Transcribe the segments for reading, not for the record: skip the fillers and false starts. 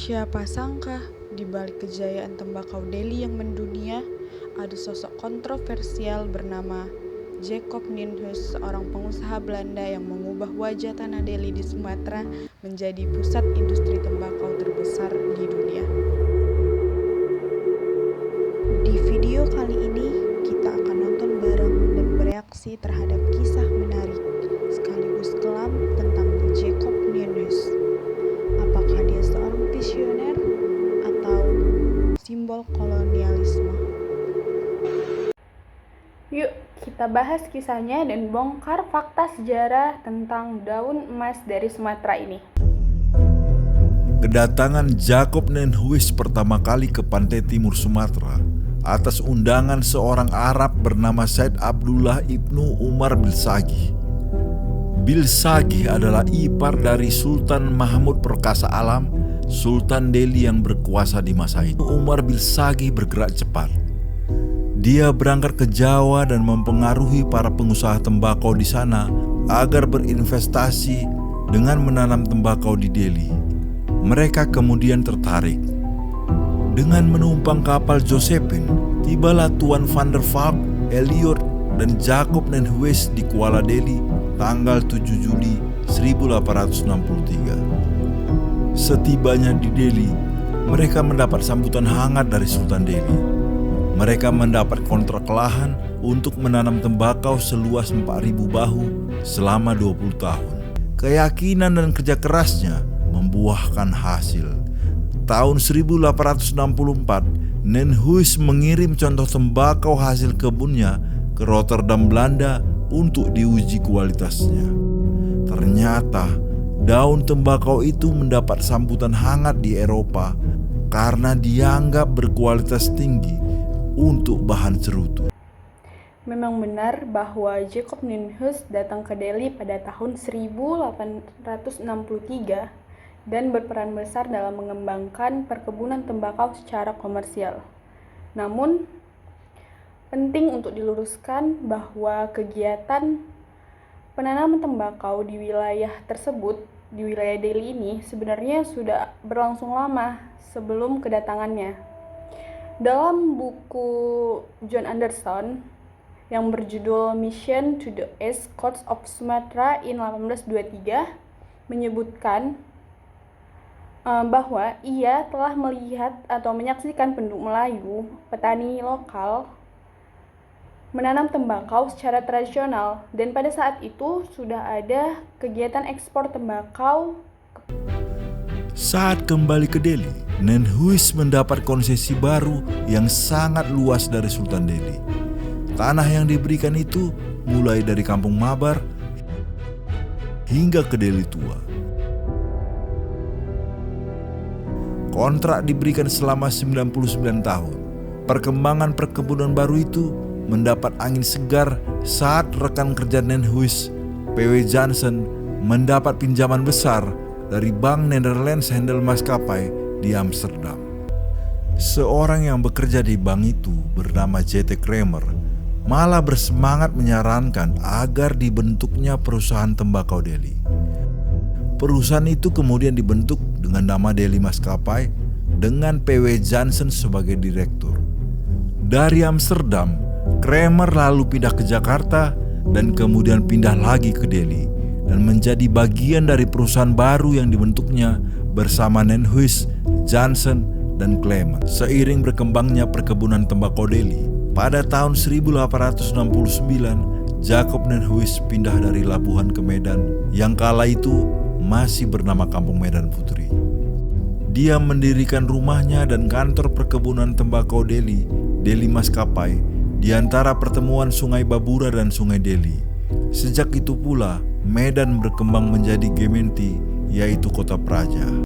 Siapa sangka, di balik kejayaan tembakau Delhi yang mendunia, ada sosok kontroversial bernama Jacob Nienhuys, seorang pengusaha Belanda yang mengubah wajah tanah Delhi di Sumatera menjadi pusat industri tembakau terbesar di dunia. Di video kali ini, kita akan nonton bareng dan bereaksi terhadap kisah menarik sekaligus kelam tentang Jacob Nienhuys. Apakah dia seorang visioner atau simbol kolonialisme? Yuk, kita bahas kisahnya dan bongkar fakta sejarah tentang daun emas dari Sumatera ini. Kedatangan Jacob Nienhuys pertama kali ke pantai timur Sumatera atas undangan seorang Arab bernama Said Abdullah Ibnu Umar Bilsagi. Bilsagi adalah ipar dari Sultan Mahmud Perkasa Alam, Sultan Delhi yang berkuasa di masa itu. Umar Bilsagi bergerak cepat. Dia berangkat ke Jawa dan mempengaruhi para pengusaha tembakau di sana agar berinvestasi dengan menanam tembakau di Delhi. Mereka kemudian tertarik. Dengan menumpang kapal Josephine, tibalah Tuan van der Valk, Elliot, dan Jacob Nienhuys di Kuala Delhi tanggal 7 Juli 1863. Setibanya di Delhi, mereka mendapat sambutan hangat dari Sultan Delhi. Mereka mendapat kontrak lahan untuk menanam tembakau seluas 4.000 bahu selama 20 tahun. Keyakinan dan kerja kerasnya membuahkan hasil. Tahun 1864, Nienhuys mengirim contoh tembakau hasil kebunnya ke Rotterdam, Belanda untuk diuji kualitasnya. Ternyata daun tembakau itu mendapat sambutan hangat di Eropa karena dianggap berkualitas tinggi untuk bahan cerutu. Memang benar bahwa Jacob Nienhuys datang ke Delhi pada tahun 1863 dan berperan besar dalam mengembangkan perkebunan tembakau secara komersial. Namun, penting untuk diluruskan bahwa kegiatan penanaman tembakau di wilayah tersebut, di wilayah Delhi ini sebenarnya sudah berlangsung lama sebelum kedatangannya. Dalam buku John Anderson yang berjudul Mission to the East Coast of Sumatra in 1823 menyebutkan bahwa ia telah melihat atau menyaksikan penduduk Melayu, petani lokal, menanam tembakau secara tradisional, dan pada saat itu sudah ada kegiatan ekspor tembakau. Saat kembali ke Delhi, Nienhuys mendapat konsesi baru yang sangat luas dari Sultan Delhi. Tanah yang diberikan itu mulai dari Kampung Mabar hingga ke Delhi Tua. Kontrak diberikan selama 99 tahun. Perkembangan perkebunan baru itu mendapat angin segar saat rekan kerja Nienhuys, P.W. Jansen, mendapat pinjaman besar dari Bank Netherlands Handel Maskapai di Amsterdam. Seorang yang bekerja di bank itu bernama J.T. Kramer malah bersemangat menyarankan agar dibentuknya perusahaan tembakau Delhi. Perusahaan itu kemudian dibentuk dengan nama Delhi Maskapai dengan P.W. Jansen sebagai direktur. Dari Amsterdam, Kramer lalu pindah ke Jakarta dan kemudian pindah lagi ke Delhi dan menjadi bagian dari perusahaan baru yang dibentuknya bersama Nienhuys, Jansen, dan Kramer. Seiring berkembangnya perkebunan tembakau Delhi, pada tahun 1869, Jacob Nienhuys pindah dari Labuhan ke Medan yang kala itu masih bernama Kampung Medan Putri. Dia mendirikan rumahnya dan kantor perkebunan tembakau Delhi, Delhi Maskapai, di antara pertemuan Sungai Babura dan Sungai Delhi. Sejak itu pula, Medan berkembang menjadi Gementi, yaitu kota praja.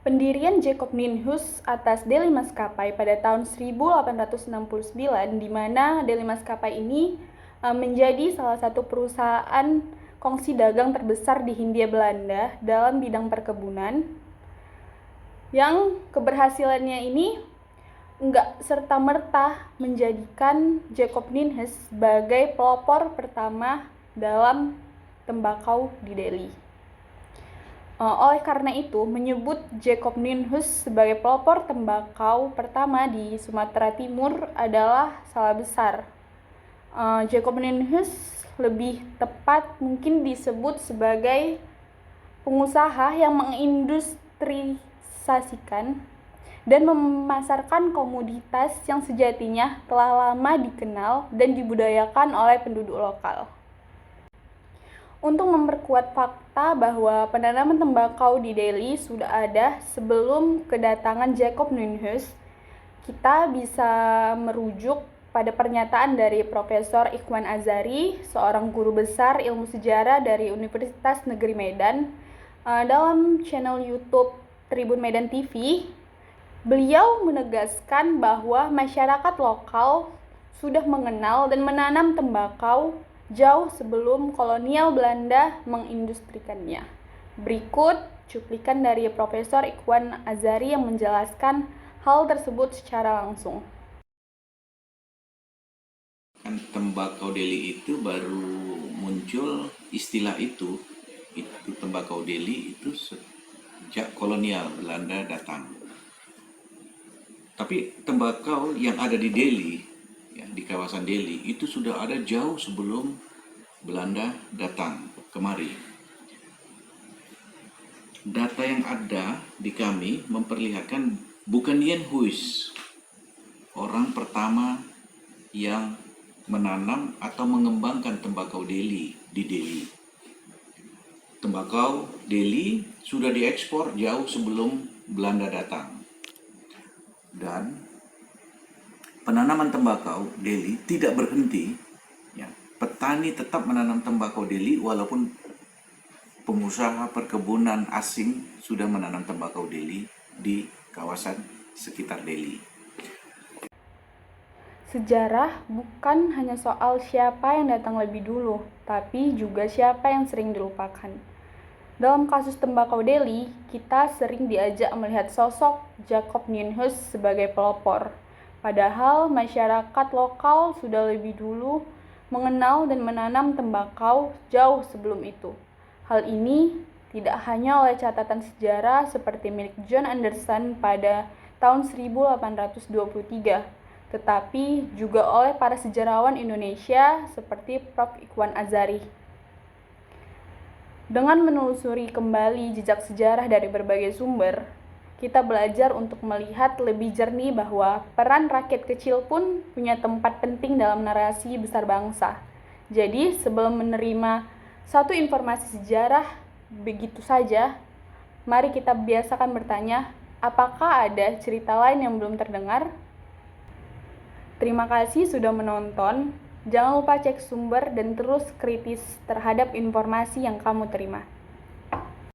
Pendirian Jacob Nienhuys atas Delhi Maskapai pada tahun 1869, di mana Delhi Maskapai ini menjadi salah satu perusahaan kongsi dagang terbesar di Hindia Belanda dalam bidang perkebunan, yang keberhasilannya ini enggak serta-merta menjadikan Jacob Nienhuys sebagai pelopor pertama dalam tembakau di Delhi. Oleh karena itu, menyebut Jacob Nienhuys sebagai pelopor tembakau pertama di Sumatera Timur adalah salah besar. Jacob Nienhuys lebih tepat mungkin disebut sebagai pengusaha yang mengindustrialisasikan dan memasarkan komoditas yang sejatinya telah lama dikenal dan dibudayakan oleh penduduk lokal. Untuk memperkuat fakta bahwa penanaman tembakau di Delhi sudah ada sebelum kedatangan Jacob Nienhuys, kita bisa merujuk pada pernyataan dari Profesor Ikhwan Azhari, seorang guru besar ilmu sejarah dari Universitas Negeri Medan, dalam channel YouTube Tribun Medan TV. Beliau menegaskan bahwa masyarakat lokal sudah mengenal dan menanam tembakau jauh sebelum kolonial Belanda mengindustrikannya. Berikut cuplikan dari Profesor Ikhwan Azhari yang menjelaskan hal tersebut secara langsung. Tembakau Delhi itu baru muncul istilah itu tembakau Delhi itu sejak kolonial Belanda datang. Tapi tembakau yang ada di Delhi, ya, di kawasan Delhi itu sudah ada jauh sebelum Belanda datang kemari. Data yang ada di kami memperlihatkan bukan Nienhuys orang pertama yang menanam atau mengembangkan tembakau Delhi di Delhi. Tembakau Delhi sudah diekspor jauh sebelum Belanda datang. Dan penanaman tembakau Delhi tidak berhenti. Ya, petani tetap menanam tembakau Delhi walaupun pengusaha perkebunan asing sudah menanam tembakau Delhi di kawasan sekitar Delhi. Sejarah bukan hanya soal siapa yang datang lebih dulu, tapi juga siapa yang sering dilupakan. Dalam kasus tembakau Delhi, kita sering diajak melihat sosok Jacob Nienhuys sebagai pelopor. Padahal masyarakat lokal sudah lebih dulu mengenal dan menanam tembakau jauh sebelum itu. Hal ini tidak hanya oleh catatan sejarah seperti milik John Anderson pada tahun 1823, tetapi juga oleh para sejarawan Indonesia seperti Prof. Ikhwan Azhari. Dengan menelusuri kembali jejak sejarah dari berbagai sumber, kita belajar untuk melihat lebih jernih bahwa peran rakyat kecil pun punya tempat penting dalam narasi besar bangsa. Jadi, sebelum menerima satu informasi sejarah begitu saja, mari kita biasakan bertanya, apakah ada cerita lain yang belum terdengar? Terima kasih sudah menonton. Jangan lupa cek sumber dan terus kritis terhadap informasi yang kamu terima.